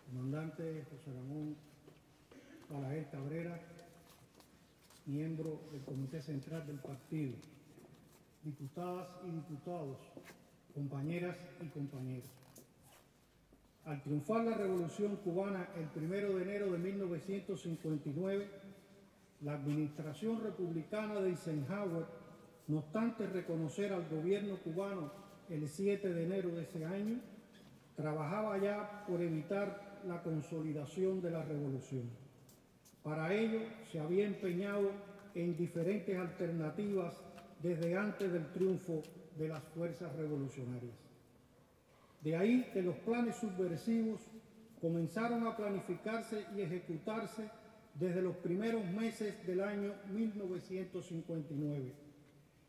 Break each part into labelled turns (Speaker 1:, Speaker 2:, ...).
Speaker 1: comandante José Ramón Balaguer Cabrera, miembro del Comité Central del Partido, diputadas y diputados, compañeras y compañeros. Al triunfar la Revolución Cubana el 1 de enero de 1959, la administración republicana de Eisenhower, no obstante reconocer al gobierno cubano el 7 de enero de ese año, trabajaba ya por evitar la consolidación de la revolución. Para ello se había empeñado en diferentes alternativas desde antes del triunfo de las fuerzas revolucionarias. De ahí que los planes subversivos comenzaron a planificarse y ejecutarse desde los primeros meses del año 1959,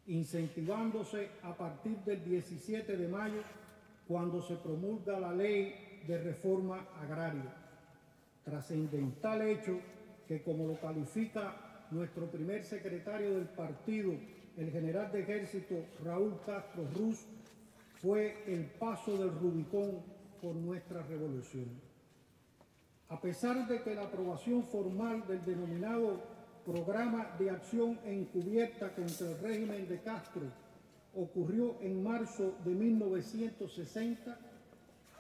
Speaker 1: incentivándose a partir del 17 de mayo, cuando se promulga la Ley de Reforma Agraria. Trascendental hecho que, como lo califica nuestro primer secretario del partido, el general de ejército Raúl Castro Ruz, fue el paso del Rubicón por nuestra revolución. A pesar de que la aprobación formal del denominado Programa de Acción Encubierta contra el régimen de Castro ocurrió en marzo de 1960,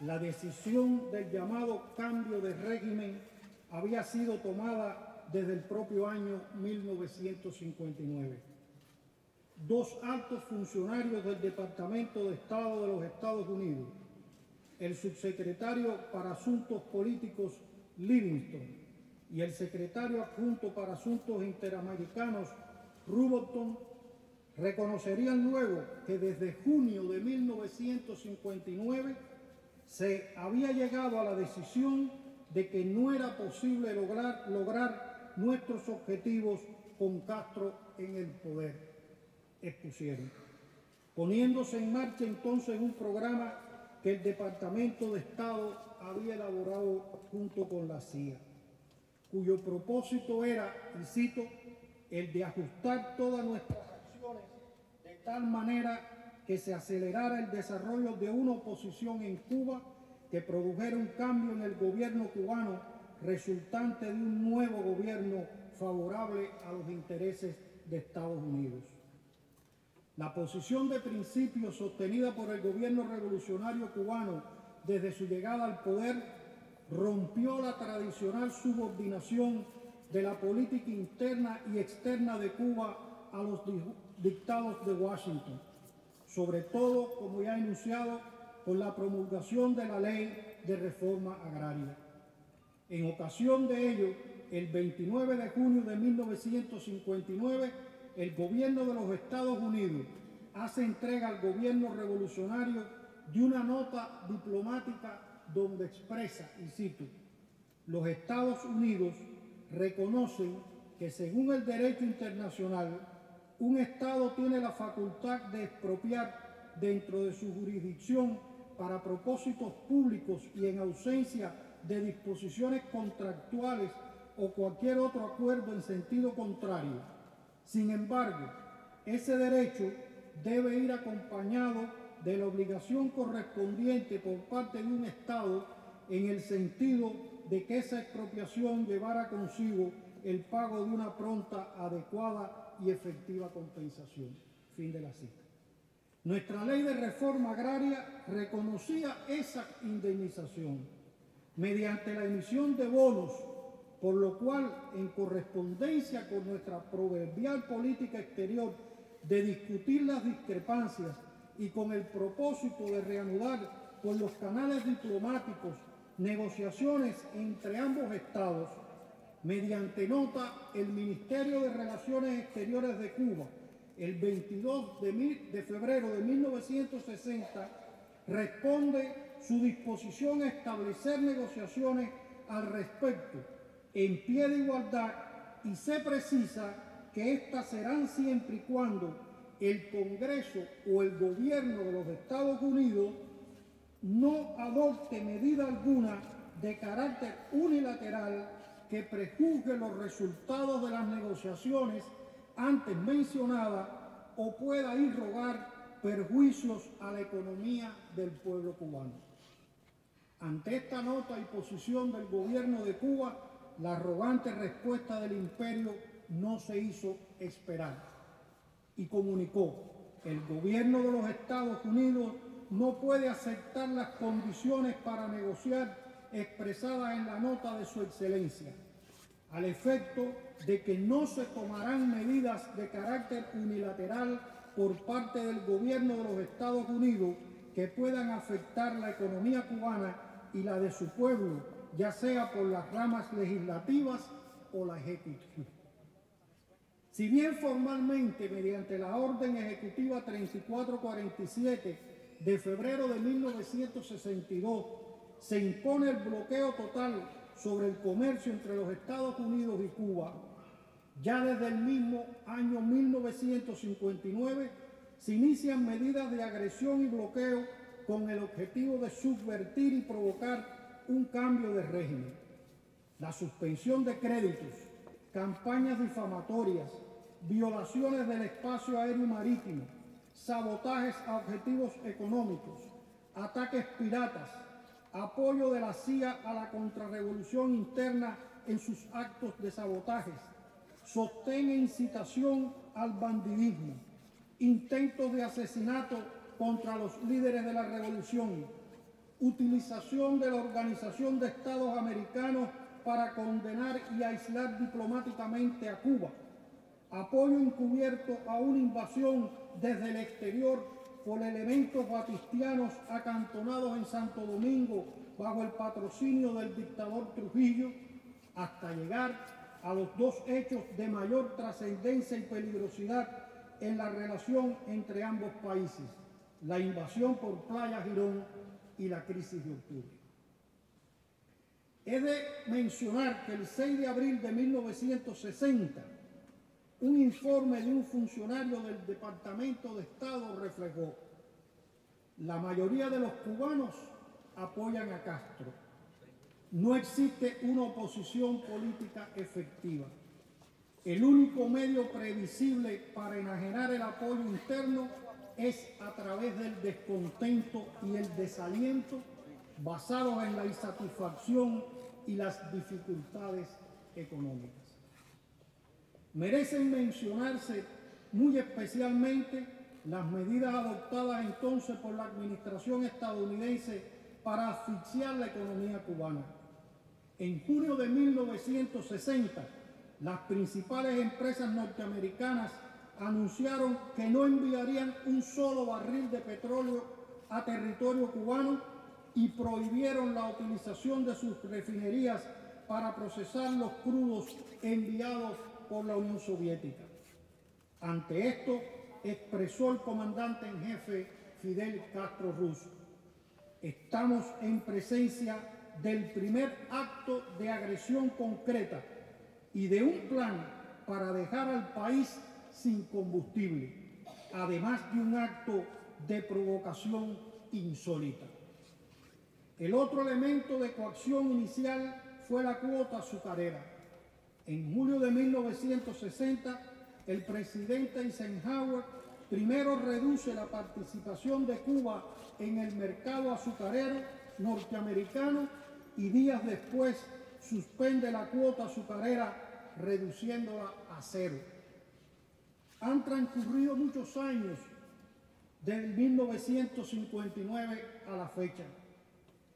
Speaker 1: la decisión del llamado cambio de régimen había sido tomada desde el propio año 1959. Dos altos funcionarios del Departamento de Estado de los Estados Unidos, el subsecretario para Asuntos Políticos Livingston y el secretario adjunto para Asuntos Interamericanos Rubenton, reconocerían luego que desde junio de 1959 se había llegado a la decisión de que no era posible lograr nuestros objetivos con Castro en el poder, expusieron, poniéndose en marcha entonces un programa que el Departamento de Estado había elaborado junto con la CIA, cuyo propósito era, y cito, el de ajustar todas nuestras acciones de tal manera que se acelerara el desarrollo de una oposición en Cuba que produjera un cambio en el gobierno cubano resultante de un nuevo gobierno favorable a los intereses de Estados Unidos. La posición de principio sostenida por el gobierno revolucionario cubano desde su llegada al poder rompió la tradicional subordinación de la política interna y externa de Cuba a los dictados de Washington, sobre todo, como ya he enunciado, con la promulgación de la Ley de Reforma Agraria. En ocasión de ello, el 29 de junio de 1959, el gobierno de los Estados Unidos hace entrega al gobierno revolucionario de una nota diplomática donde expresa, y cito, los Estados Unidos reconocen que según el derecho internacional, un Estado tiene la facultad de expropiar dentro de su jurisdicción para propósitos públicos y en ausencia de disposiciones contractuales o cualquier otro acuerdo en sentido contrario. Sin embargo, ese derecho debe ir acompañado de la obligación correspondiente por parte de un Estado en el sentido de que esa expropiación llevara consigo el pago de una pronta, adecuada y efectiva compensación. Fin de la cita. Nuestra ley de reforma agraria reconocía esa indemnización mediante la emisión de bonos, por lo cual, en correspondencia con nuestra proverbial política exterior de discutir las discrepancias y con el propósito de reanudar por los canales diplomáticos negociaciones entre ambos estados, mediante nota, el Ministerio de Relaciones Exteriores de Cuba, el 22 de febrero de 1960, responde su disposición a establecer negociaciones al respecto en pie de igualdad, y se precisa que éstas serán siempre y cuando el Congreso o el gobierno de los Estados Unidos no adopte medida alguna de carácter unilateral que prejuzgue los resultados de las negociaciones antes mencionadas o pueda irrogar perjuicios a la economía del pueblo cubano. Ante esta nota y posición del gobierno de Cuba, la arrogante respuesta del imperio no se hizo esperar y comunicó: el gobierno de los Estados Unidos no puede aceptar las condiciones para negociar expresadas en la nota de su excelencia, al efecto de que no se tomarán medidas de carácter unilateral por parte del gobierno de los Estados Unidos que puedan afectar la economía cubana y la de su pueblo, ya sea por las ramas legislativas o la ejecutiva. Si bien formalmente, mediante la Orden Ejecutiva 3447 de febrero de 1962, se impone el bloqueo total sobre el comercio entre los Estados Unidos y Cuba, ya desde el mismo año 1959 se inician medidas de agresión y bloqueo con el objetivo de subvertir y provocar un cambio de régimen. La suspensión de créditos, campañas difamatorias, violaciones del espacio aéreo y marítimo, sabotajes a objetivos económicos, ataques piratas, apoyo de la CIA a la contrarrevolución interna en sus actos de sabotajes, sostén e incitación al bandidismo, intentos de asesinato contra los líderes de la revolución, utilización de la Organización de Estados Americanos para condenar y aislar diplomáticamente a Cuba, apoyo encubierto a una invasión desde el exterior por elementos batistianos acantonados en Santo Domingo bajo el patrocinio del dictador Trujillo, hasta llegar a los dos hechos de mayor trascendencia y peligrosidad en la relación entre ambos países: la invasión por Playa Girón y la crisis de octubre. He de mencionar que el 6 de abril de 1960, un informe de un funcionario del Departamento de Estado reflejó: la mayoría de los cubanos apoyan a Castro. No existe una oposición política efectiva. El único medio previsible para enajenar el apoyo interno es a través del descontento y el desaliento basados en la insatisfacción y las dificultades económicas. Merecen mencionarse muy especialmente las medidas adoptadas entonces por la administración estadounidense para asfixiar la economía cubana. En junio de 1960, las principales empresas norteamericanas anunciaron que no enviarían un solo barril de petróleo a territorio cubano y prohibieron la utilización de sus refinerías para procesar los crudos enviados por la Unión Soviética. Ante esto, expresó el comandante en jefe Fidel Castro Ruz: estamos en presencia del primer acto de agresión concreta y de un plan para dejar al país sin combustible, además de un acto de provocación insólita. El otro elemento de coacción inicial fue la cuota azucarera. En julio de 1960, el presidente Eisenhower primero reduce la participación de Cuba en el mercado azucarero norteamericano y días después suspende la cuota azucarera, reduciéndola a cero. Han transcurrido muchos años desde 1959 a la fecha,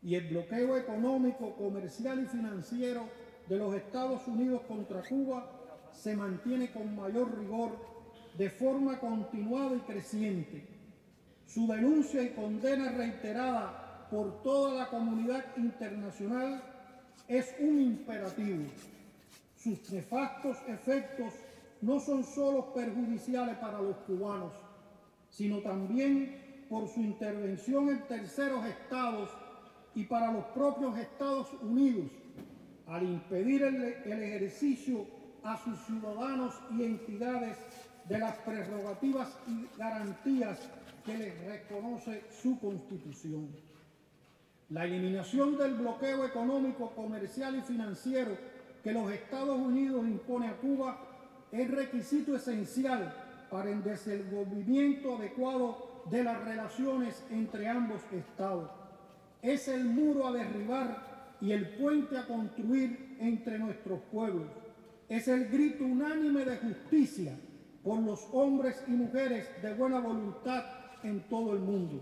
Speaker 1: y el bloqueo económico, comercial y financiero de los Estados Unidos contra Cuba se mantiene con mayor rigor, de forma continuada y creciente. Su denuncia y condena reiterada por toda la comunidad internacional es un imperativo. Sus nefastos efectos no son solo perjudiciales para los cubanos, sino también por su intervención en terceros estados y para los propios Estados Unidos, al impedir el ejercicio a sus ciudadanos y entidades de las prerrogativas y garantías que les reconoce su Constitución. La eliminación del bloqueo económico, comercial y financiero que los Estados Unidos impone a Cuba es requisito esencial para el desenvolvimiento adecuado de las relaciones entre ambos estados. es el muro a derribar y el puente a construir entre nuestros pueblos. Es el grito unánime de justicia por los hombres y mujeres de buena voluntad en todo el mundo.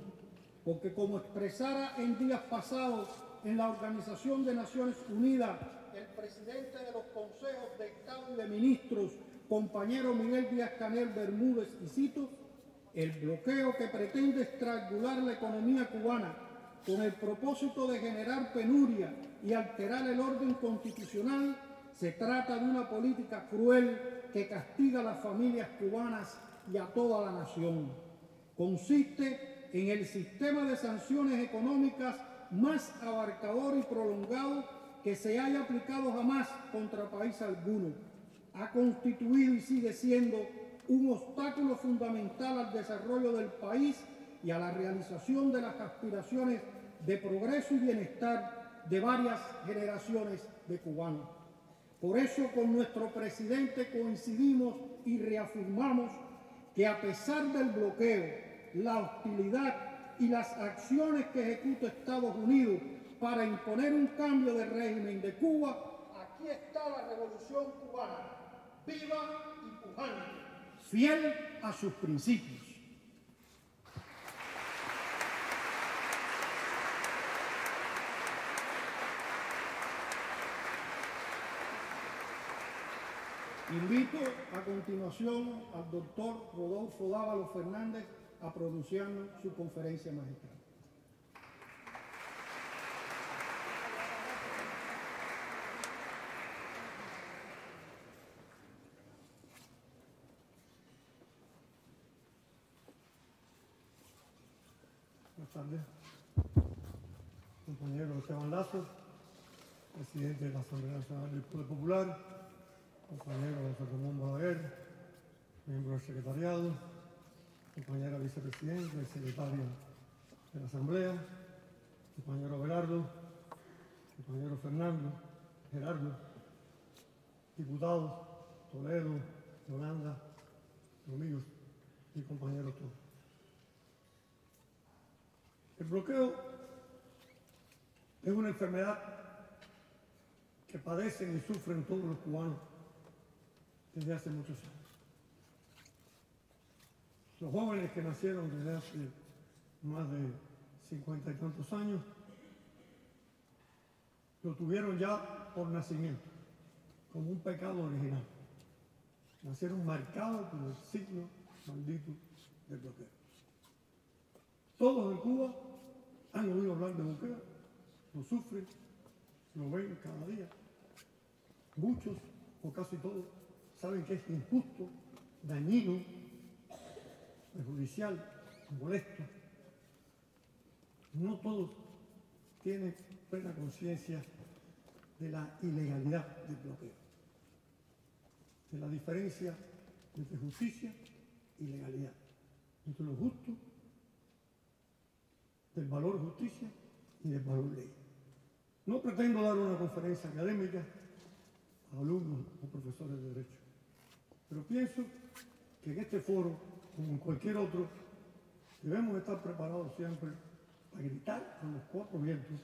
Speaker 1: Porque como expresara en días pasados en la Organización de Naciones Unidas el presidente de los consejos de Estado y de Ministros, compañero Miguel Díaz-Canel Bermúdez, y cito: el bloqueo que pretende estrangular la economía cubana con el propósito de generar penuria y alterar el orden constitucional, se trata de una política cruel que castiga a las familias cubanas y a toda la nación. Consiste en el sistema de sanciones económicas más abarcador y prolongado que se haya aplicado jamás contra país alguno. Ha constituido y sigue siendo un obstáculo fundamental al desarrollo del país y a la realización de las aspiraciones de progreso y bienestar de varias generaciones de cubanos. Por eso con nuestro presidente coincidimos y reafirmamos que a pesar del bloqueo, la hostilidad y las acciones que ejecuta Estados Unidos para imponer un cambio de régimen de Cuba, aquí está la revolución cubana, viva y pujante, fiel a sus principios. Invito a continuación al doctor Rodolfo Dávalo Fernández a pronunciarnos su conferencia magistral.
Speaker 2: Buenas tardes, compañero Esteban Lazo, presidente de la Asamblea Nacional del Poder Popular, compañero José Ramón Balaguer, miembro del secretariado, compañera vicepresidenta y secretaria de la Asamblea, compañero Belardo, compañero Fernando, Gerardo, diputados, Toledo, Yolanda, amigos y compañeros todos. El bloqueo es una enfermedad que padecen y sufren todos los cubanos desde hace muchos años. Los jóvenes que nacieron desde hace más de 50 y tantos años lo tuvieron ya por nacimiento, como un pecado original. Nacieron marcados por el signo maldito del bloqueo. Todos en Cuba han oído hablar de bloqueo, lo sufren, lo ven cada día. Muchos, o casi todos, saben que es injusto, dañino, perjudicial, molesto. No todos tienen plena conciencia de la ilegalidad del bloqueo, de la diferencia entre justicia y legalidad, entre lo justo, del valor justicia y del valor ley. No pretendo dar una conferencia académica a alumnos o profesores de derecho, pero pienso que en este foro, como en cualquier otro, debemos estar preparados siempre para gritar con los cuatro vientos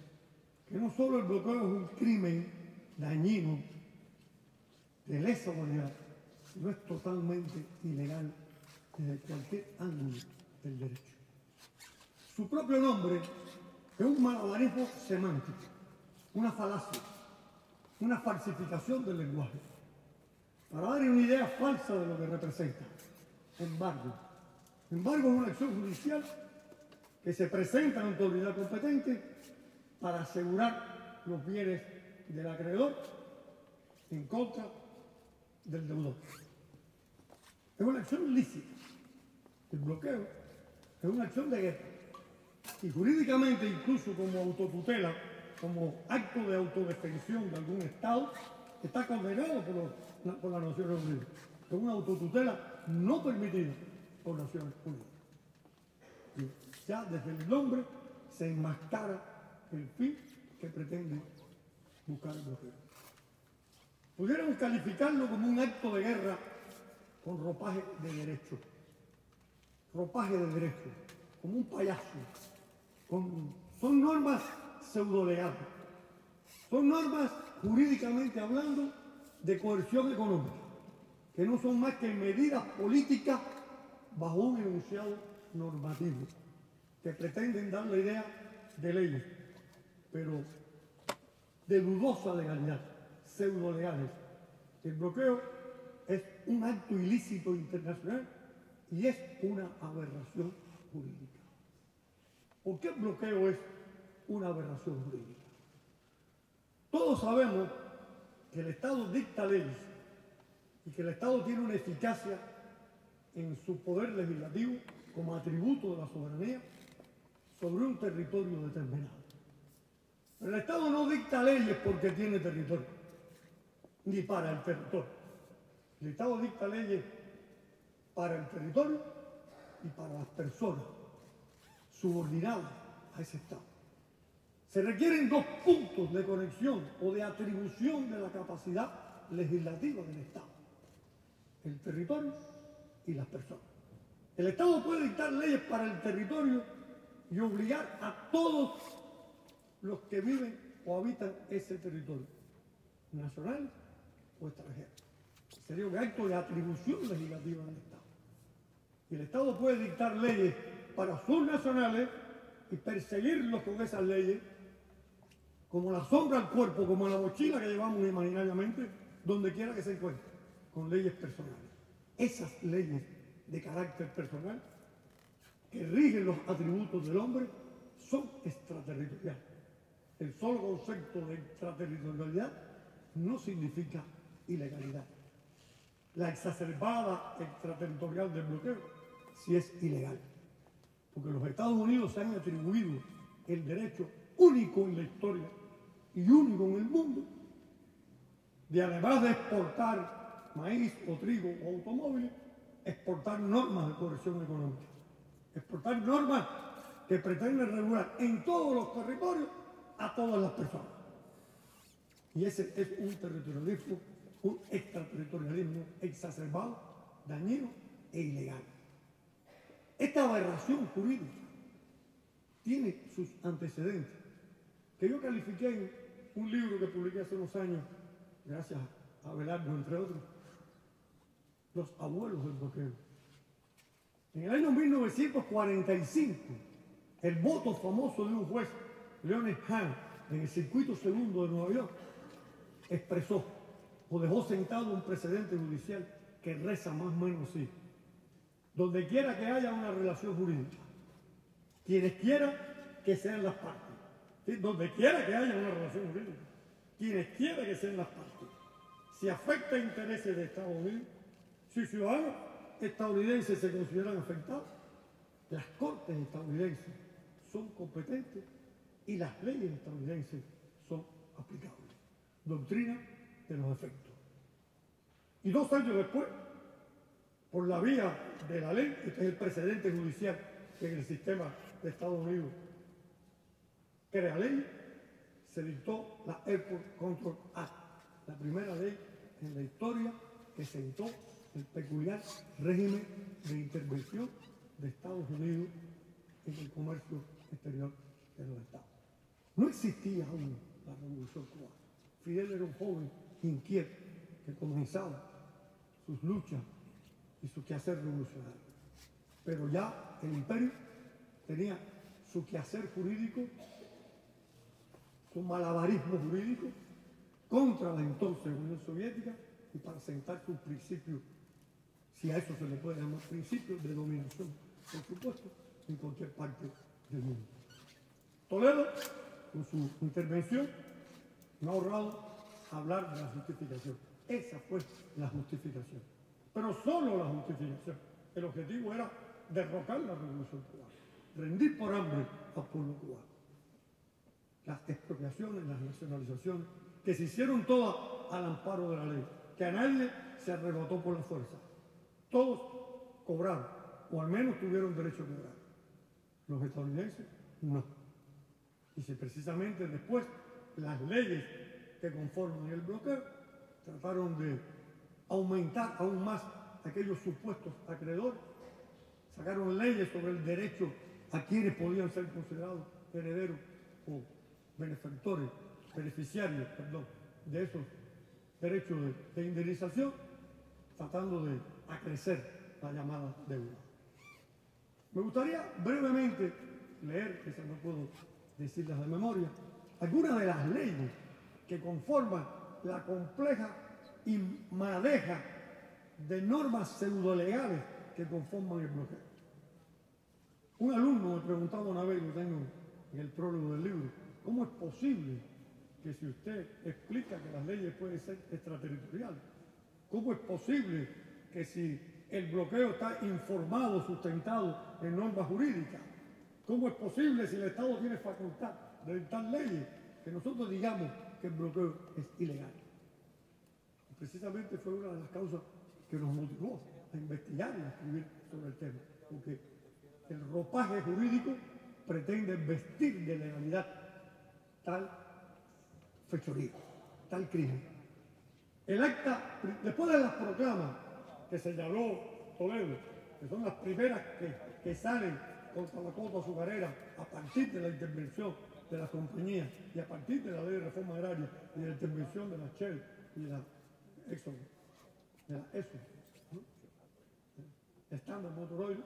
Speaker 2: que no solo el bloqueo es un crimen dañino de lesa humanidad, sino es totalmente ilegal desde cualquier ángulo del derecho. Su propio nombre es un malabarismo semántico, una falacia, una falsificación del lenguaje, para dar una idea falsa de lo que representa. Embargo es una acción judicial que se presenta ante autoridad competente para asegurar los bienes del acreedor en contra del deudor. Es una acción lícita. El bloqueo es una acción de guerra. Y jurídicamente, incluso como autotutela, como acto de autodefensión de algún Estado, está condenado por las Naciones Unidas. Es una autotutela no permitida por Naciones Unidas. Y ya desde el nombre se enmascara el fin que pretende buscar el bloqueo. Pudiéramos calificarlo como un acto de guerra con ropaje de derecho. Ropaje de derecho, como un payaso. Son normas pseudolegales. Son normas, jurídicamente hablando, de coerción económica, que no son más que medidas políticas bajo un enunciado normativo, que pretenden dar la idea de leyes, pero de dudosa legalidad, pseudolegales. El bloqueo es un acto ilícito internacional y es una aberración jurídica. ¿Por qué el bloqueo es una aberración jurídica? Todos sabemos que el Estado dicta leyes y que el Estado tiene una eficacia en su poder legislativo como atributo de la soberanía sobre un territorio determinado. Pero el Estado no dicta leyes porque tiene territorio, ni para el territorio. El Estado dicta leyes para el territorio y para las personas subordinadas a ese Estado. Se requieren dos puntos de conexión o de atribución de la capacidad legislativa del Estado: el territorio y las personas. El Estado puede dictar leyes para el territorio y obligar a todos los que viven o habitan ese territorio, nacionales o extranjeros. Sería un acto de atribución legislativa del Estado. Y el Estado puede dictar leyes para sus nacionales y perseguirlos con esas leyes, como la sombra al cuerpo, como la mochila que llevamos imaginariamente, donde quiera que se encuentre, con leyes personales. Esas leyes de carácter personal que rigen los atributos del hombre son extraterritoriales. El solo concepto de extraterritorialidad no significa ilegalidad. La exacerbada extraterritorial del bloqueo sí es ilegal, porque los Estados Unidos se han atribuido el derecho único en la historia y único en el mundo de, además de exportar maíz o trigo o automóviles, exportar normas de coerción económica, exportar normas que pretenden regular en todos los territorios a todas las personas. Y ese es un territorialismo, un extraterritorialismo exacerbado, dañino e ilegal. Esta aberración jurídica tiene sus antecedentes, que yo califiqué en un libro que publiqué hace unos años, gracias a Abelardo, entre otros, Los abuelos del bloqueo. En el año 1945, el voto famoso de un juez, Leonard Hahn, en el circuito segundo de Nueva York, expresó o dejó sentado un precedente judicial que reza más o menos así: donde quiera que haya una relación jurídica, quienes quieran que sean las partes, ¿sí? Donde quiera que haya una relación jurídica, quienes quieran que sean las partes, si afecta intereses de Estados Unidos, si ciudadanos estadounidenses se consideran afectados, las cortes estadounidenses son competentes y las leyes estadounidenses son aplicables. Doctrina de los efectos. Y 2 años después, por la vía de la ley, este es el precedente judicial que en el sistema de Estados Unidos crea ley, se dictó la Airport Control Act, la primera ley en la historia que sentó el peculiar régimen de intervención de Estados Unidos en el comercio exterior de los Estados. No existía aún la Revolución Cubana. Fidel era un joven inquieto que comenzaba sus luchas y su quehacer revolucionario. Pero ya el imperio tenía su quehacer jurídico, su malabarismo jurídico contra la entonces Unión Soviética y para sentar sus principios, si a eso se le puede llamar principios de dominación, por supuesto, en cualquier parte del mundo. Toledo, con su intervención, no ha ahorrado hablar de la justificación. Esa fue la justificación. Pero solo la justificación. El objetivo era derrocar la Revolución Cubana, rendir por hambre al pueblo cubano. Las expropiaciones, las nacionalizaciones, que se hicieron todas al amparo de la ley, que a nadie se arrebató por la fuerza. Todos cobraron, o al menos tuvieron derecho a cobrar. Los estadounidenses, no. Y si precisamente después las leyes que conforman el bloqueo trataron de aumentar aún más aquellos supuestos acreedores, sacaron leyes sobre el derecho a quienes podían ser considerados herederos o beneficiarios de esos derechos de indemnización, tratando de acrecer la llamada deuda. Me gustaría brevemente leer, que no puedo decirlas de memoria, algunas de las leyes que conforman la compleja y madeja de normas pseudolegales que conforman el bloqueo. Un alumno me preguntaba una vez, lo tengo en el prólogo del libro, ¿cómo es posible que si usted explica que las leyes pueden ser extraterritoriales, cómo es posible que si el bloqueo está informado, sustentado en normas jurídicas, cómo es posible si el Estado tiene facultad de dictar leyes, que nosotros digamos que el bloqueo es ilegal? Y precisamente fue una de las causas que nos motivó a investigar y a escribir sobre el tema, porque el ropaje jurídico pretende vestir de legalidad tal fechoría, tal crimen. El acta, después de las proclamas que señaló Toledo, que son las primeras que salen contra la cuota azucarera a partir de la intervención de las compañías y a partir de la ley de reforma agraria y de la intervención de la Shell y de la Exxon, ¿no? Standard Motor Oil.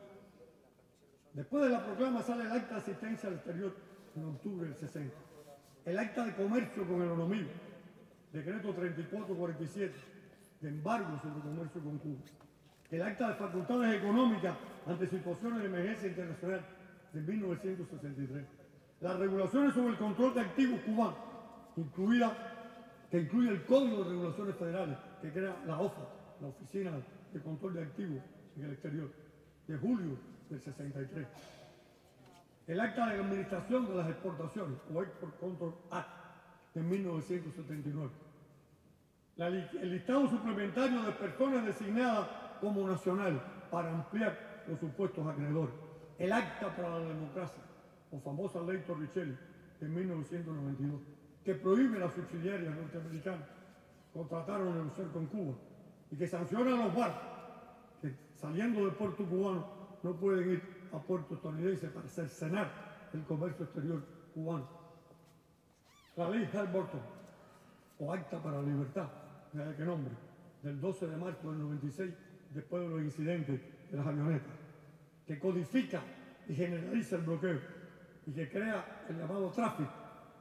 Speaker 2: Después de la proclama sale el acta de asistencia al exterior en octubre del 60. El acta de comercio con el enemigo, decreto 3447, de embargo sobre comercio con Cuba. El acta de facultades económicas ante situaciones de emergencia internacional de 1963. Las regulaciones sobre el control de activos cubanos, que incluye el Código de Regulaciones Federales, que crea la OFA, la Oficina de Control de Activos en el Exterior, de julio del 63. El acta de administración de las exportaciones, o Export Control Act, de 1979. El listado suplementario de personas designadas como nacionales para ampliar los supuestos acreedores. El acta para la democracia, o famosa ley Torricelli, de 1992, que prohíbe a las subsidiarias norteamericanas contratar o negociar con Cuba y que sanciona a los barcos que saliendo del puerto cubano no pueden ir a puerto estadounidense para cercenar el comercio exterior cubano. La ley Hart-Burton, o Acta para la Libertad, ¿de qué nombre? Del 12 de marzo del 96, después de los incidentes de las avionetas, que codifica y generaliza el bloqueo y que crea el llamado tráfico,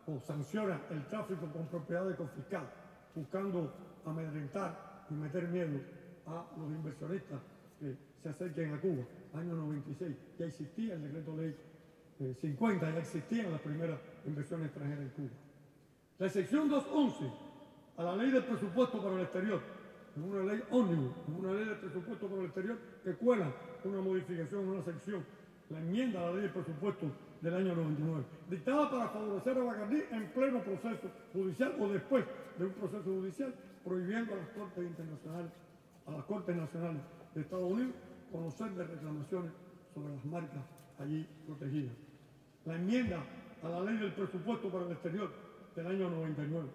Speaker 2: o sanciona el tráfico con propiedades confiscadas, buscando amedrentar y meter miedo a los inversionistas que se acerquen a Cuba. Año 96, ya existía el decreto ley 50, ya existían las primeras inversiones extranjeras en Cuba. La sección 211 a la ley del presupuesto para el exterior, en una ley ómnibus, en una ley del presupuesto para el exterior que cuela una modificación, una sección, la enmienda a la ley del presupuesto del año 99, dictada para favorecer a Bacardí en pleno proceso judicial o después de un proceso judicial, prohibiendo a las cortes internacionales, a las cortes nacionales de Estados Unidos, conocer de reclamaciones sobre las marcas allí protegidas. La enmienda a la ley del presupuesto para el exterior del año 99.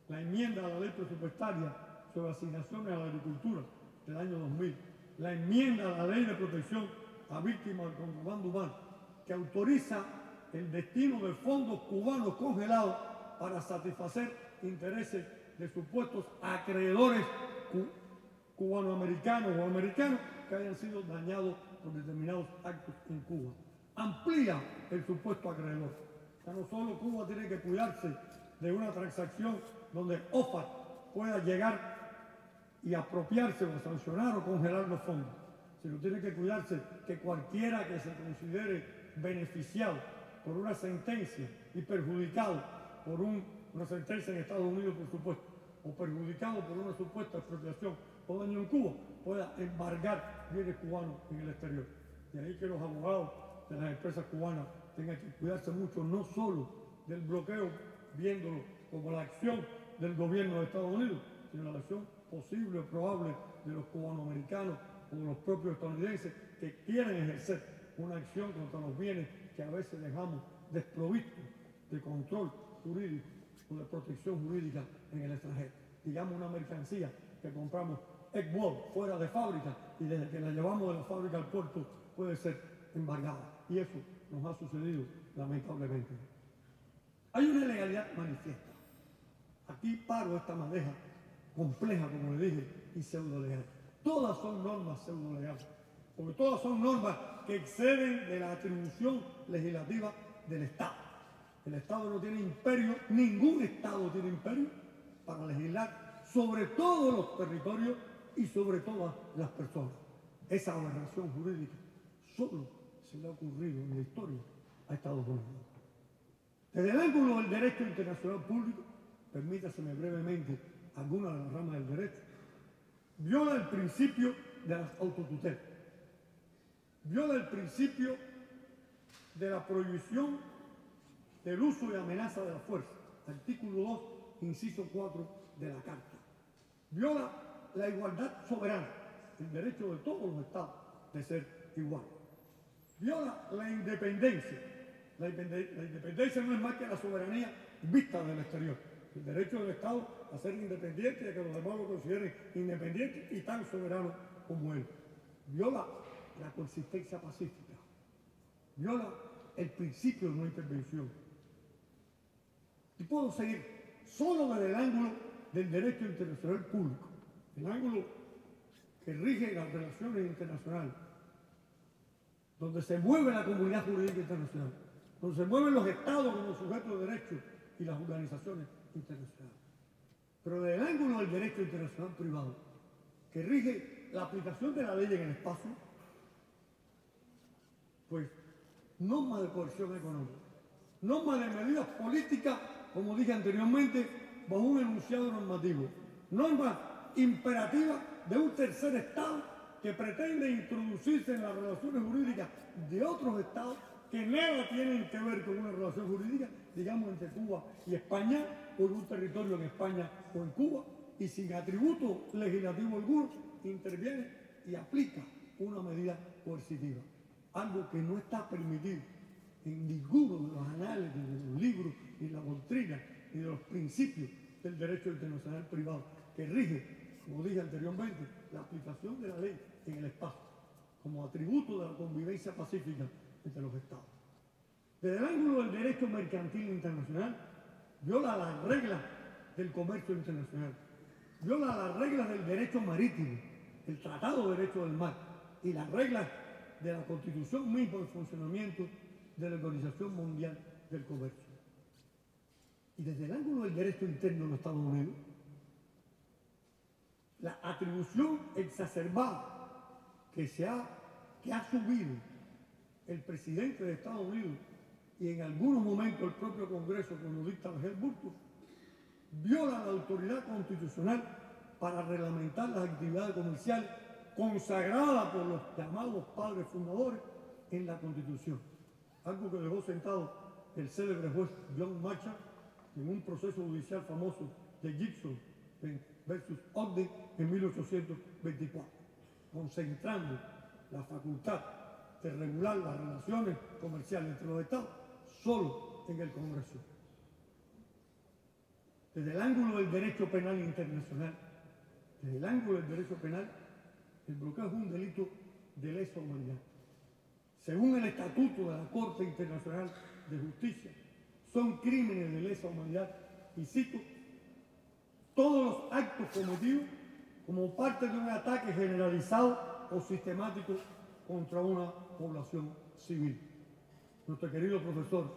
Speaker 2: La enmienda a la ley presupuestaria sobre asignaciones a la agricultura del año 2000. La enmienda a la ley de protección a víctimas del contrabando humano, que autoriza el destino de fondos cubanos congelados para satisfacer intereses de supuestos acreedores cubanoamericanos o americanos que hayan sido dañados por determinados actos en Cuba. Amplía el supuesto acreedor. Ya no solo Cuba tiene que cuidarse de una transacción donde OFAC pueda llegar y apropiarse o sancionar o congelar los fondos, sino tiene que cuidarse que cualquiera que se considere beneficiado por una sentencia y perjudicado por una sentencia en Estados Unidos, por supuesto, o perjudicado por una supuesta expropiación o daño en Cuba, pueda embargar bienes cubanos en el exterior. De ahí que los abogados de las empresas cubanas tengan que cuidarse mucho, no solo del bloqueo, viéndolo como la acción del gobierno de Estados Unidos, sino la acción posible o probable de los cubanoamericanos o de los propios estadounidenses que quieren ejercer una acción contra los bienes que a veces dejamos desprovistos de control jurídico o de protección jurídica en el extranjero. Digamos una mercancía que compramos ex-world, fuera de fábrica, y desde que la llevamos de la fábrica al puerto puede ser embargada. Y eso nos ha sucedido lamentablemente. Hay una ilegalidad manifiesta. Aquí paro esta madeja compleja, como le dije, y pseudo-legal. Todas son normas pseudo-legales, porque todas son normas que exceden de la atribución legislativa del Estado. El Estado no tiene imperio, ningún Estado tiene imperio para legislar sobre todos los territorios y sobre todas las personas. Esa aberración jurídica solo se le ha ocurrido en la historia a Estados Unidos. Desde el ángulo del derecho internacional público, permítaseme brevemente algunas de las ramas del derecho, viola el principio de la autotutela, viola el principio de la prohibición del uso y amenaza de la fuerza, artículo 2, inciso 4 de la Carta, viola la igualdad soberana, el derecho de todos los estados de ser iguales, viola la independencia. La independencia no es más que la soberanía vista del exterior. El derecho del Estado a ser independiente y a que los demás lo consideren independiente y tan soberano como él. Viola la consistencia pacífica. Viola el principio de no intervención. Y puedo seguir solo desde el ángulo del derecho internacional público, el ángulo que rige las relaciones internacionales, donde se mueve la comunidad jurídica internacional, donde se mueven los estados como sujetos de derecho y las organizaciones internacionales. Pero desde el ángulo del derecho internacional privado, que rige la aplicación de la ley en el espacio, pues normas de coerción económica, normas de medidas políticas, como dije anteriormente, bajo un enunciado normativo, normas imperativas de un tercer estado que pretende introducirse en las relaciones jurídicas de otros estados que nada tienen que ver con una relación jurídica, digamos, entre Cuba y España, o en un territorio en España o en Cuba, y sin atributo legislativo alguno, interviene y aplica una medida coercitiva. Algo que no está permitido en ninguno de los análisis, de los libros, ni de la doctrina, ni de los principios del derecho internacional privado, que rige, como dije anteriormente, la aplicación de la ley en el espacio, como atributo de la convivencia pacífica entre los estados. Desde el ángulo del derecho mercantil internacional, viola las reglas del comercio internacional, viola las reglas del derecho marítimo, el Tratado de Derecho del Mar y las reglas de la Constitución misma de funcionamiento de la Organización Mundial del Comercio. Y desde el ángulo del derecho interno de los Estados Unidos, la atribución exacerbada que ha subido el presidente de Estados Unidos y en algunos momentos el propio Congreso, como dicta la Helburto, viola la autoridad constitucional para reglamentar las actividades comerciales consagradas por los llamados padres fundadores en la Constitución. Algo que dejó sentado el célebre juez John Marshall en un proceso judicial famoso de Gibson versus Ogden en 1824, concentrando la facultad de regular las relaciones comerciales entre los estados solo en el Congreso. Desde el ángulo del derecho penal internacional, desde el ángulo del derecho penal, el bloqueo es un delito de lesa humanidad. Según el Estatuto de la Corte Internacional de Justicia, son crímenes de lesa humanidad, y cito, todos los actos cometidos como parte de un ataque generalizado o sistemático contra una población civil. Nuestro querido profesor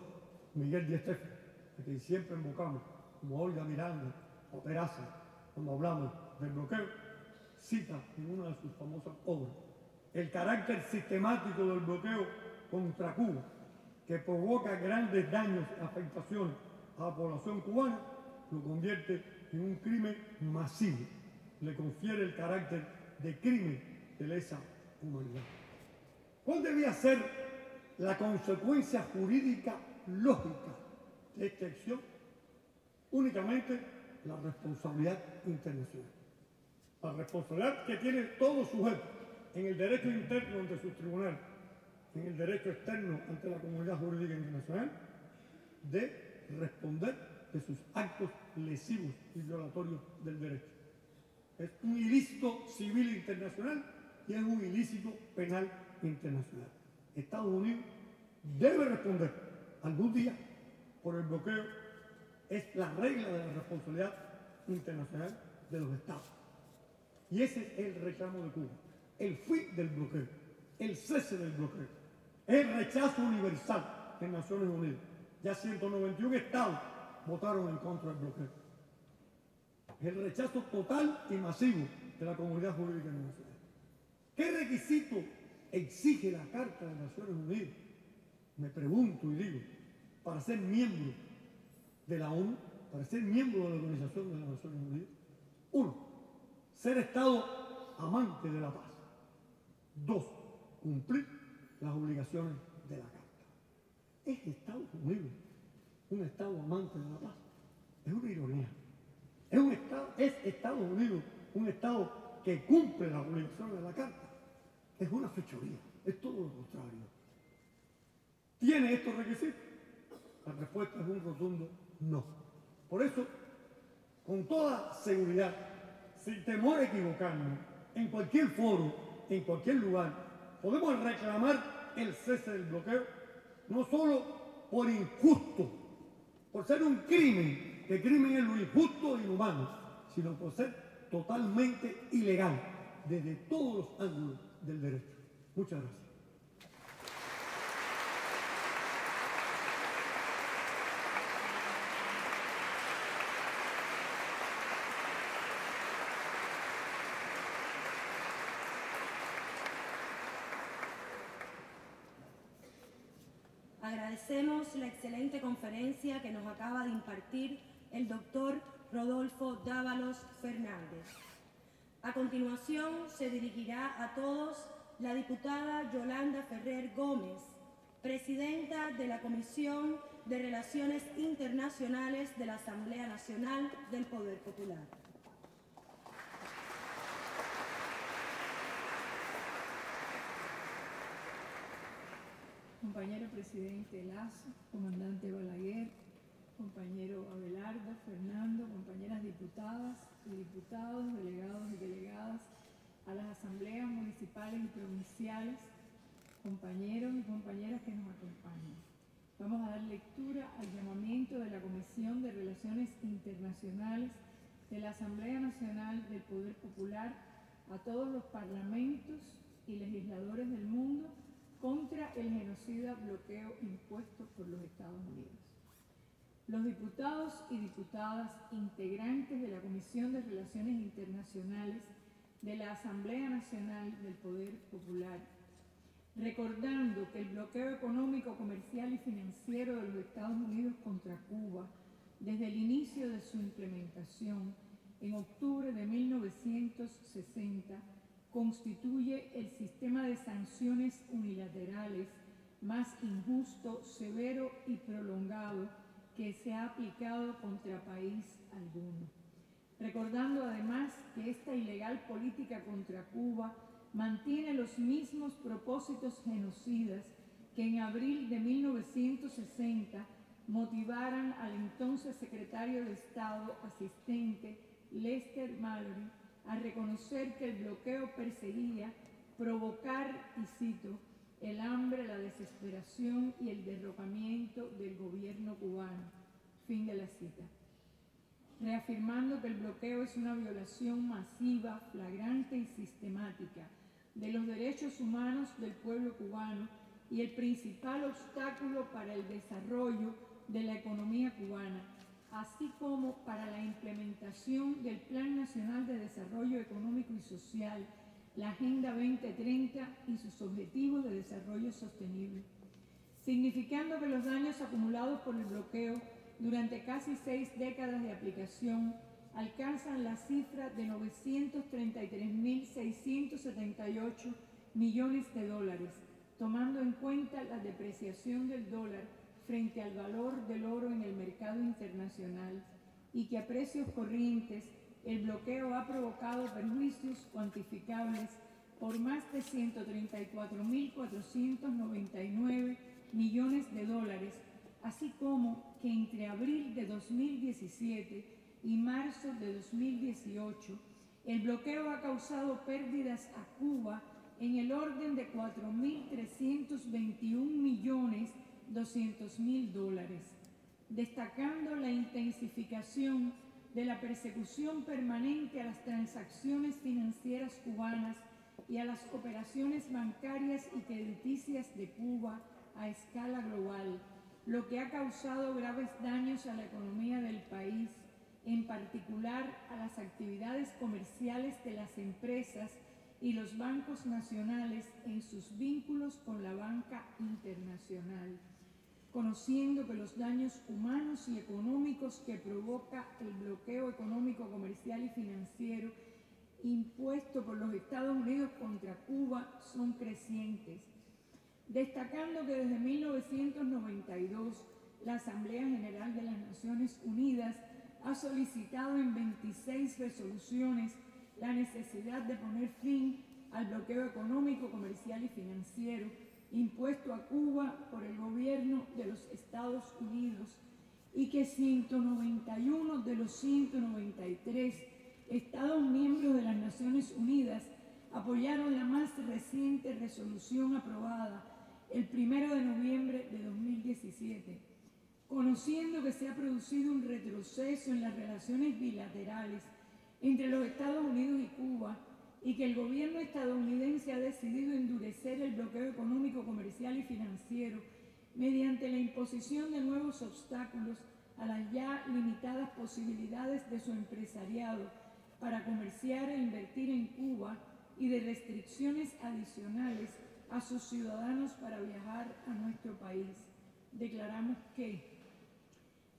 Speaker 2: Miguel Díaz Tefo, a quien siempre invocamos, como Olga Miranda o Peraza, cuando hablamos del bloqueo, cita en una de sus famosas obras el carácter sistemático del bloqueo contra Cuba, que provoca grandes daños y afectaciones a la población cubana, lo convierte en un crimen masivo, le confiere el carácter de crimen de lesa humanidad. ¿Cuál debía ser la consecuencia jurídica lógica de esta acción? Únicamente la responsabilidad internacional. La responsabilidad que tiene todo sujeto en el derecho interno ante sus tribunales, en el derecho externo ante la comunidad jurídica internacional, de responder de sus actos lesivos y violatorios del derecho. Es un ilícito civil internacional y es un ilícito penal internacional. Estados Unidos debe responder algún día por el bloqueo es la regla de la responsabilidad internacional de los Estados. Y ese es el reclamo de Cuba, el fin del bloqueo, el cese del bloqueo, el rechazo universal en Naciones Unidas. Ya 191 estados votaron en contra del bloqueo. El rechazo total y masivo de la comunidad jurídica internacional. ¿Qué requisito exige la Carta de Naciones Unidas? Me pregunto y digo, para ser miembro de la ONU, para ser miembro de la Organización de las Naciones Unidas. 1. Ser Estado amante de la paz. 2. Cumplir las obligaciones de la Carta. ¿Es Estados Unidos un Estado amante de la paz? Es una ironía. ¿Es Estados Unidos un Estado que cumple las obligaciones de la Carta? Es una fechoría, es todo lo contrario. ¿Tiene estos requisitos? La respuesta es un rotundo no. Por eso, con toda seguridad, sin temor a equivocarnos, en cualquier foro, en cualquier lugar, podemos reclamar el cese del bloqueo, no solo por injusto, por ser un crimen, que crimen es lo injusto e inhumano, sino por ser totalmente ilegal desde todos los ángulos del derecho. Muchas gracias.
Speaker 3: Agradecemos la excelente conferencia que nos acaba de impartir el doctor Rodolfo Dávalos Fernández. A continuación se dirigirá a todos la diputada Yolanda Ferrer Gómez, presidenta de la Comisión de Relaciones Internacionales de la Asamblea Nacional del Poder Popular.
Speaker 4: Compañero presidente Lazo, comandante Balaguer, compañero Abelardo, Fernando, compañeras diputadas y diputados, delegados y delegadas a las asambleas municipales y provinciales, compañeros y compañeras que nos acompañan. Vamos a dar lectura al llamamiento de la Comisión de Relaciones Internacionales de la Asamblea Nacional del Poder Popular a todos los parlamentos y legisladores del mundo contra el genocida bloqueo impuesto por los Estados Unidos. Los diputados y diputadas integrantes de la Comisión de Relaciones Internacionales de la Asamblea Nacional del Poder Popular, recordando que el bloqueo económico, comercial y financiero de los Estados Unidos contra Cuba, desde el inicio de su implementación en octubre de 1960, constituye el sistema de sanciones unilaterales más injusto, severo y prolongado que se ha aplicado contra país alguno. Recordando además que esta ilegal política contra Cuba mantiene los mismos propósitos genocidas que en abril de 1960 motivaran al entonces secretario de Estado asistente Lester Mallory a reconocer que el bloqueo perseguía provocar, y cito, el hambre, la desesperación y el derrocamiento del gobierno cubano. Fin de la cita. Reafirmando que el bloqueo es una violación masiva, flagrante y sistemática de los derechos humanos del pueblo cubano y el principal obstáculo para el desarrollo de la economía cubana, así como para la implementación del Plan Nacional de Desarrollo Económico y Social, la Agenda 2030 y sus objetivos de desarrollo sostenible, significando que los daños acumulados por el bloqueo durante casi 6 décadas de aplicación alcanzan la cifra de 933.678 millones de dólares, tomando en cuenta la depreciación del dólar frente al valor del oro en el mercado internacional, y que a precios corrientes el bloqueo ha provocado perjuicios cuantificables por más de 134.499 millones de dólares, así como que entre abril de 2017 y marzo de 2018 el bloqueo ha causado pérdidas a Cuba en el orden de 4.321.200.000 dólares, destacando la intensificación de la persecución permanente a las transacciones financieras cubanas y a las operaciones bancarias y crediticias de Cuba a escala global, lo que ha causado graves daños a la economía del país, en particular a las actividades comerciales de las empresas y los bancos nacionales en sus vínculos con la banca internacional, conociendo que los daños humanos y económicos que provoca el bloqueo económico, comercial y financiero impuesto por los Estados Unidos contra Cuba son crecientes, destacando que desde 1992 la Asamblea General de las Naciones Unidas ha solicitado en 26 resoluciones la necesidad de poner fin al bloqueo económico, comercial y financiero impuesto a Cuba por el gobierno de los Estados Unidos y que 191 de los 193 Estados miembros de las Naciones Unidas apoyaron la más reciente resolución aprobada el 1 de noviembre de 2017, conociendo que se ha producido un retroceso en las relaciones bilaterales entre los Estados Unidos y Cuba y que el gobierno estadounidense ha decidido endurecer el bloqueo económico, comercial y financiero mediante la imposición de nuevos obstáculos a las ya limitadas posibilidades de su empresariado para comerciar e invertir en Cuba y de restricciones adicionales a sus ciudadanos para viajar a nuestro país. Declaramos que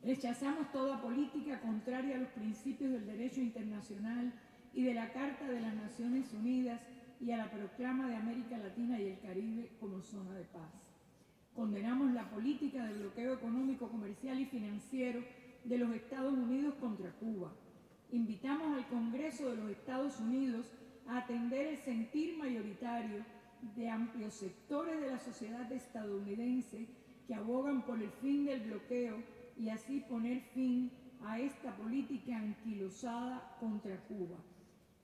Speaker 4: rechazamos toda política contraria a los principios del derecho internacional y de la Carta de las Naciones Unidas y a la proclama de América Latina y el Caribe como zona de paz. Condenamos la política de bloqueo económico, comercial y financiero de los Estados Unidos contra Cuba. Invitamos al Congreso de los Estados Unidos a atender el sentir mayoritario de amplios sectores de la sociedad estadounidense que abogan por el fin del bloqueo y así poner fin a esta política anquilosada contra Cuba.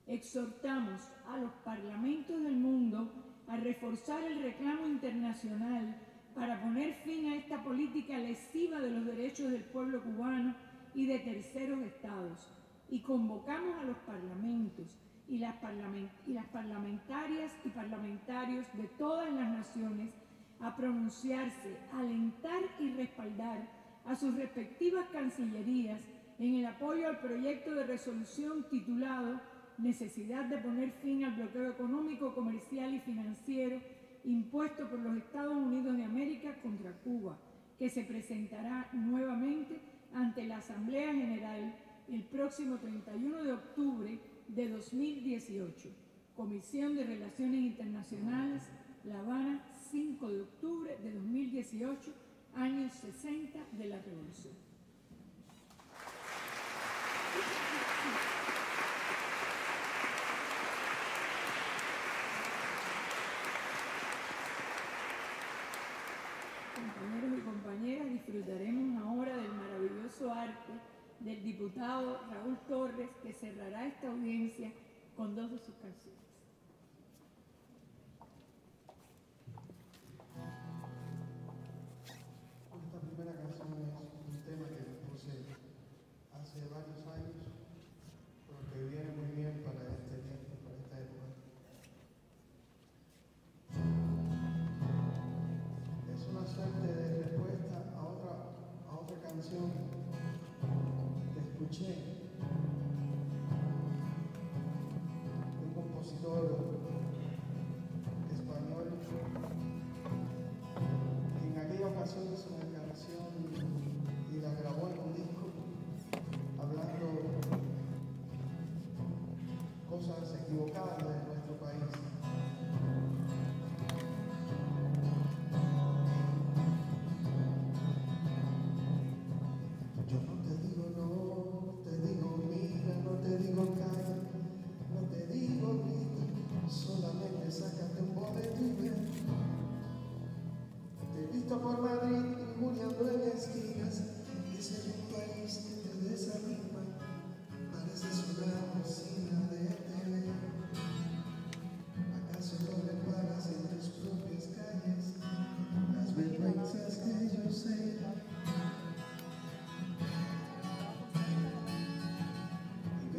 Speaker 4: Exhortamos a los parlamentos del mundo a reforzar el reclamo internacional para poner fin a esta política lesiva de los derechos del pueblo cubano y de terceros estados, y convocamos a los parlamentos y las parlamentarias y parlamentarios de todas las naciones a pronunciarse, alentar y respaldar a sus respectivas cancillerías en el apoyo al proyecto de resolución titulado Necesidad de poner fin al bloqueo económico, comercial y financiero impuesto por los Estados Unidos de América contra Cuba, que se presentará nuevamente ante la Asamblea General el próximo 31 de octubre de 2018. Comisión de Relaciones Internacionales, La Habana, 5 de octubre de 2018, años 60 de la Revolución. Compañeros y compañeras, disfrutaremos ahora del maravilloso arte del diputado Raúl Torres, que cerrará esta audiencia con dos de sus canciones.
Speaker 5: Esta primera canción es un tema que compuse hace varios años, pero que viene muy bien para este tiempo, para esta época. Es una suerte de respuesta a otra canción que escuché de un compositor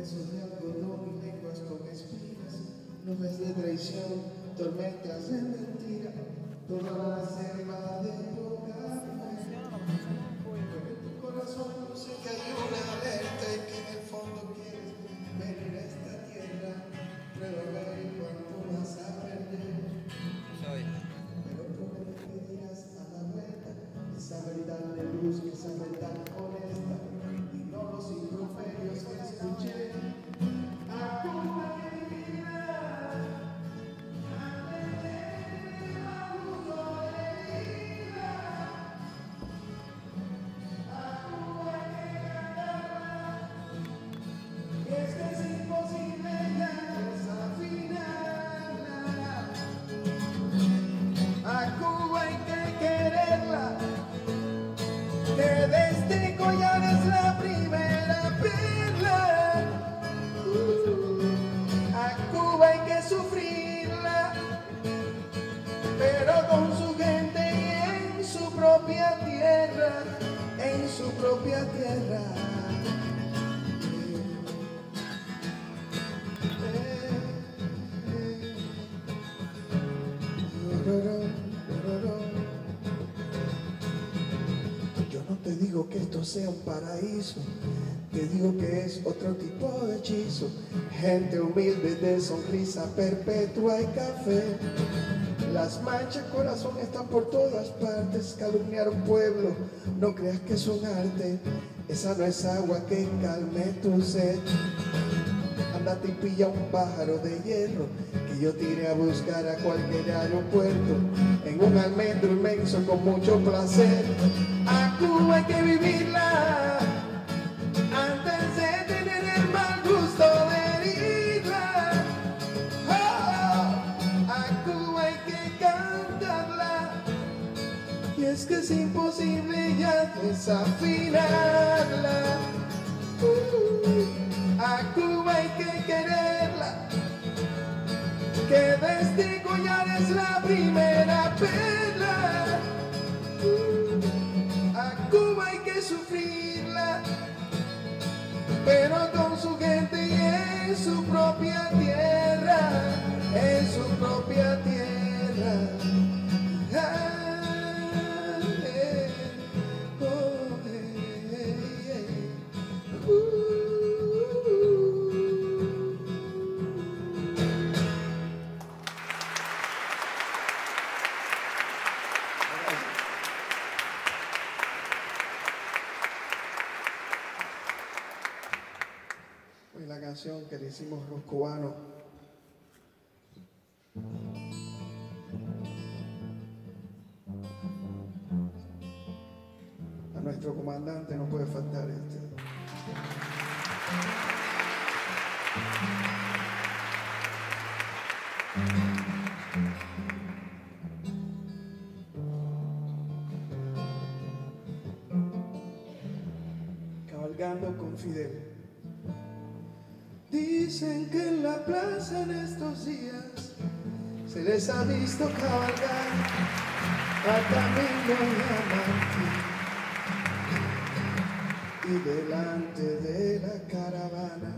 Speaker 5: besos de algodón y lenguas con espinas, nubes de traición, tormentas de mentira, toda la selva de poca fe. En tu corazón yo sé que hay una alerta y que en el fondo quieres venir a esta tierra, prueba ver cuánto vas a perder. Pero promete que dirás a la vuelta esa verdad de luz, esa verdad honesta, y no los improperios que escuché. A Cuba que vivirá, a tener la luz orilla, a Cuba que cantará, y es que es imposible ya desafinarla. A Cuba hay que quererla, que de este collar es la primera perla. A Cuba hay que sufrirla, pero con su gente y en su propia tierra, en su propia tierra. Yo no te digo que esto sea un paraíso, te digo que es otro tipo de hechizo. Gente humilde de sonrisa perpetua y café. Las manchas, corazón, están por todas partes. Calumniar a un pueblo, no creas que es un arte. Esa no es agua que calme tu sed. Ándate y pilla un pájaro de hierro que yo tiré a buscar a cualquier aeropuerto en un almendro inmenso con mucho placer. A Cuba hay que vivirla antes de tener el mal gusto de herirla. Oh, a Cuba hay que cantarla, y es que es imposible ya desafinarla. A Cuba hay que quererla, que de este collar es la primera perla. A Cuba hay que sufrirla, pero con su gente y en su propia tierra, en su propia tierra. Hoy la canción que le hicimos los cubanos a nuestro comandante, no puede faltar este. Cabalgando con Fidel. Dicen que en la plaza en estos días se les ha visto cabalgar a Camilo y a Martín, y delante de la caravana,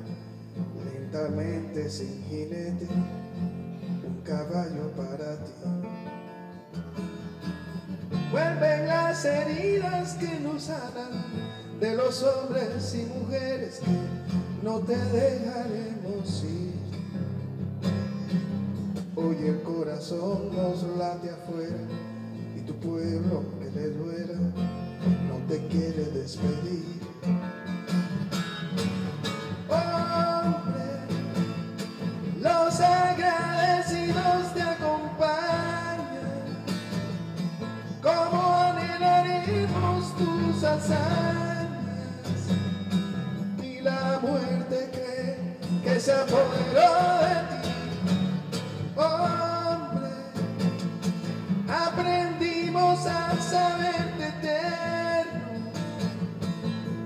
Speaker 5: lentamente sin jinete, un caballo para ti. Vuelven las heridas que nos sanan de los hombres y mujeres que no te dejaremos ir. Hoy el corazón nos late afuera y tu pueblo, que le duela, no te quiere despedir. Hombre, los agradecidos te acompañan, como anhelaremos tus hazañas. La muerte cree que se apoderó de ti. Hombre, aprendimos a saberte eterno,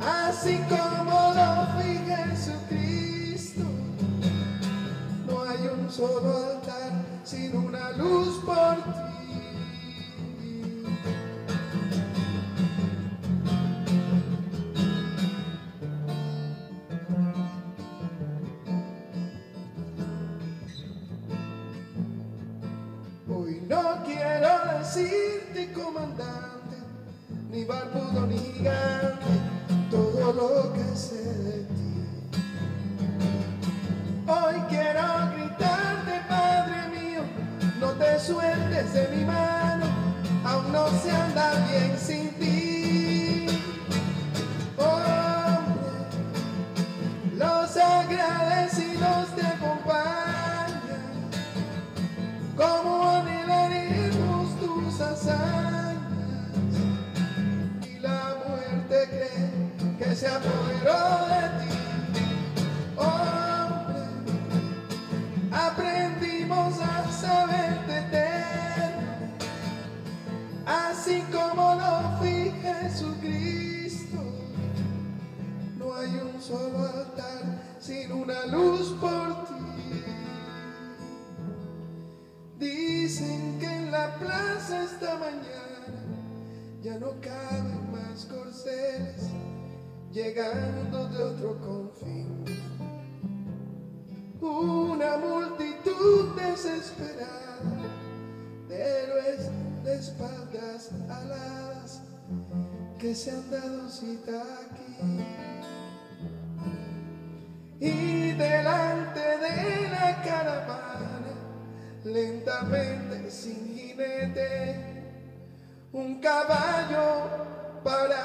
Speaker 5: así como lo fue Jesucristo. No hay un solo altar sin una luz por ti. No quiero decirte comandante, ni barbudo ni gigante, todo lo que sé de ti. Hoy quiero gritarte, Padre mío, no te sueltes de mi mano, aún no se anda bien sin ti. Hombre, los agradecidos te acompañan, como anhelaremos tus hazañas, y la muerte cree que se apoderó de ti. Hombre, aprendimos a saberte eterno, así como lo fui Jesucristo. No hay un solo altar sin una luz por ti. Dicen que en la plaza esta mañana ya no caben más corceles llegando de otro confín. Una multitud desesperada de héroes de espaldas aladas que se han dado cita aquí. Y delante de la caravana, lentamente sin jinete, un caballo para